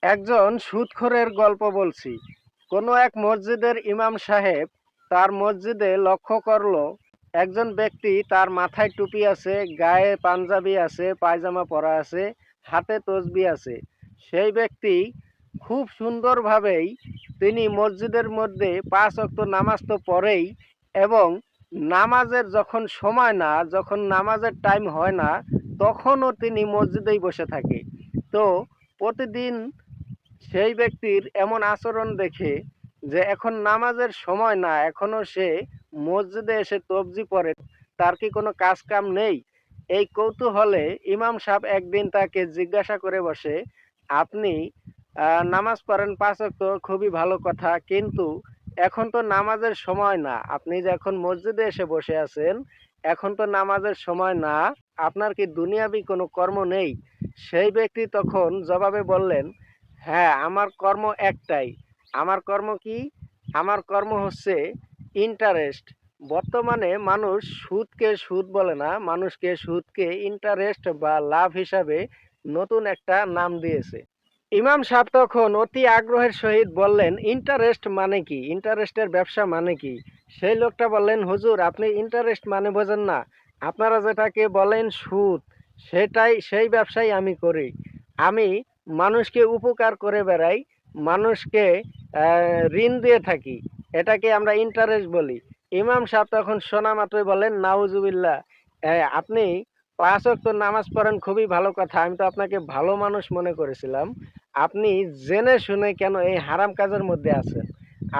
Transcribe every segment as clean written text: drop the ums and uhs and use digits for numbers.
একজন সুদখোরের গল্প বলছি। কোনো এক মসজিদের ইমাম সাহেব তার মসজিদে লক্ষ্য করলো একজন ব্যক্তি, তার মাথায় টুপি আছে, গায়ে পাঞ্জাবি আছে, পায়জামা পরা আছে, হাতে তসবি আছে। সেই ব্যক্তি খুব সুন্দরভাবেই তিনি মসজিদের মধ্যে ৫ ওয়াক্ত নামাজ তো পড়েই, এবং নামাজের যখন সময় না, যখন নামাজের টাইম হয় না, তখনও তিনি মসজিদেই বসে থাকে। তো প্রতিদিন সেই ব্যক্তির এমন আচরণ দেখে যে এখন নামাজের সময় না, এখনো সে মসজিদে এসে তবজি পড়ে, তার কি কোনো কাজ কাম নেই? এই কৌতূহলে ইমাম সাহেব একদিন তাকে জিজ্ঞাসা করে বসে, আপনি নামাজ পড়েন ৫ ওয়াক্ত, খুবই ভালো কথা, কিন্তু এখন তো নামাজের সময় না, আপনি যে এখন মসজিদে এসে বসে আছেন, এখন তো নামাজের সময় না, আপনার কি দুনিয়াবি কোনো কর্ম নেই? সেই ব্যক্তি তখন জবাবে বললেন, হ্যাঁ, আমার কর্ম একটাই। আমার কর্ম কি? আমার কর্ম হচ্ছে ইন্টারেস্ট। বর্তমানে মানুষ সুদকে সুদ বলে না, মানুষকে সুদকে ইন্টারেস্ট বা লাভ হিসাবে নতুন একটা নাম দিয়েছে। ইমাম সাহেব তখন অতি আগ্রহের সহিত বললেন, ইন্টারেস্ট মানে কি? ইন্টারেস্টের ব্যবসা মানে কি? সেই লোকটা বললেন, হুজুর, আপনি ইন্টারেস্ট মানে বোঝেন না। আপনারা যেটাকে বলেন সুদ, সেই ব্যবসাই আমি করি। আমি মানুষকে উপকার করে বেড়াই, মানুষকে ঋণ দিয়ে থাকি, এটাকে আমরা ইন্টারেস্ট বলি। ইমাম সাহেব তখন শোনা মাত্রই বলেন, নাউজুবিল্লাহ, আপনি ৫ ওয়াক্ত নামাজ পড়েন, খুবই ভালো কথা, আমি তো আপনাকে ভালো মানুষ মনে করেছিলাম। আপনি জেনে শুনে কেন এই হারাম কাজের মধ্যে আছেন?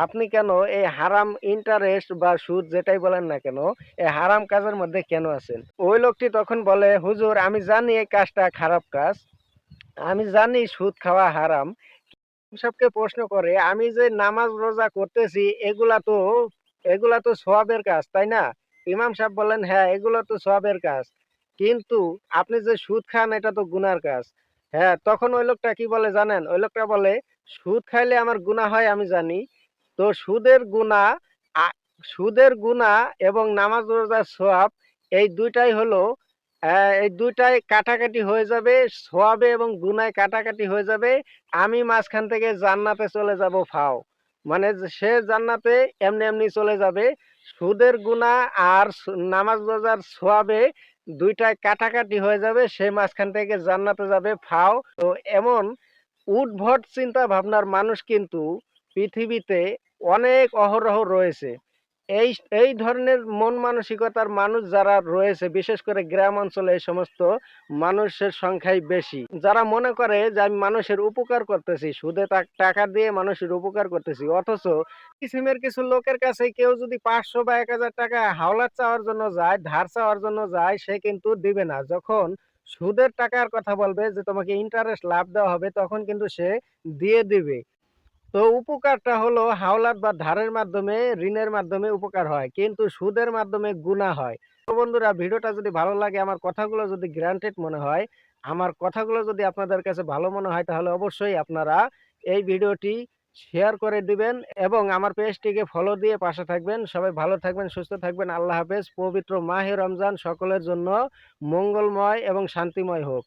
আপনি কেন এই হারাম ইন্টারেস্ট বা সুদ যেটাই বলেন না কেন, এই হারাম কাজের মধ্যে কেন আছেন? ওই লোকটি তখন বলে, হুজুর, আমি জানি এই কাজটা খারাপ কাজ, আমি জানি সুদ খাওয়া হারাম। সবকে প্রশ্ন করে, আমি যে নামাজ রোজা করতেছি, এগুলা তো সওয়াবের কাজ, তাই না? ইমাম সাহেব বললেন, হ্যাঁ, এগুলো তো সওয়াবের কাজ, কিন্তু আপনি যে সুদ খান, এটা তো গুনার কাজ। হ্যাঁ, তখন ওই লোকটা কি বলে জানেন? ওই লোকটা বলে, সুদ খাইলে আমার গুনাহ হয় আমি জানি। তো আ- সুদের গুনাহ এবং নামাজ রোজার সওয়াব, এই দুইটাই হলো, এই দুইটাই কাটাকাটি হয়ে যাবে, সওয়াবে এবং গুনায় কাটাকাটি হয়ে যাবে। আমি মাঝখান থেকে জান্নাতে চলে যাব ফাও। মানে যে সে জান্নাতে এমনি এমনি চলে যাবে। সুদের গুনাহ আর নামাজ রোজার সওয়াবে দুইটাই কাটাকাটি হয়ে যাবে, সে মাঝখান থেকে জান্নাতে যাবে ফাও। তো এমন উদ্ভট চিন্তা ভাবনার মানুষ কিন্তু পৃথিবীতে অনেক অহরহ রয়েছে। এই এই ধরনের মন মানসিকতার মানুষ যারা রয়েছে, বিশেষ করে গ্রাম অঞ্চলে এই সমস্ত মানুষের সংখ্যাই বেশি, যারা মনে করে যে আমি মানুষের উপকার করতেছি, সুদে টাকা দিয়ে মানুষের উপকার করতেছি, অথচ কিসিমের কিছু লোকের কাছে কেউ যদি ৫০০ বা ১,০০০ টাকা হাওলাত চাওয়ার জন্য যায়, ধার চাওয়ার জন্য যায়, সে কিন্তু দিবে না। যখন সুদের টাকার কথা বলবে যে তোমাকে ইন্টারেস্ট লাভ দেওয়া হবে, তখন কিন্তু সে দিয়ে দিবে। তো উপকারটা হলো হাওলাত বা ধারের মাধ্যমে, ঋণের মাধ্যমে উপকার হয়, কিন্তু সুদের মাধ্যমে গুনাহ হয়। তো বন্ধুরা, ভিডিওটা যদি ভালো লাগে, আমার কথাগুলো যদি গ্রান্টেড মনে হয়, আমার কথাগুলো যদি আপনাদের কাছে ভালো মনে হয়, তাহলে অবশ্যই আপনারা এই ভিডিওটি শেয়ার করে দিবেন এবং আমার পেজটিকে ফলো দিয়ে পাশে থাকবেন। সবাই ভালো থাকবেন, সুস্থ থাকবেন। আল্লাহ হাফেজ। পবিত্র মাহে রমজান সকলের জন্য মঙ্গলময় এবং শান্তিময় হোক।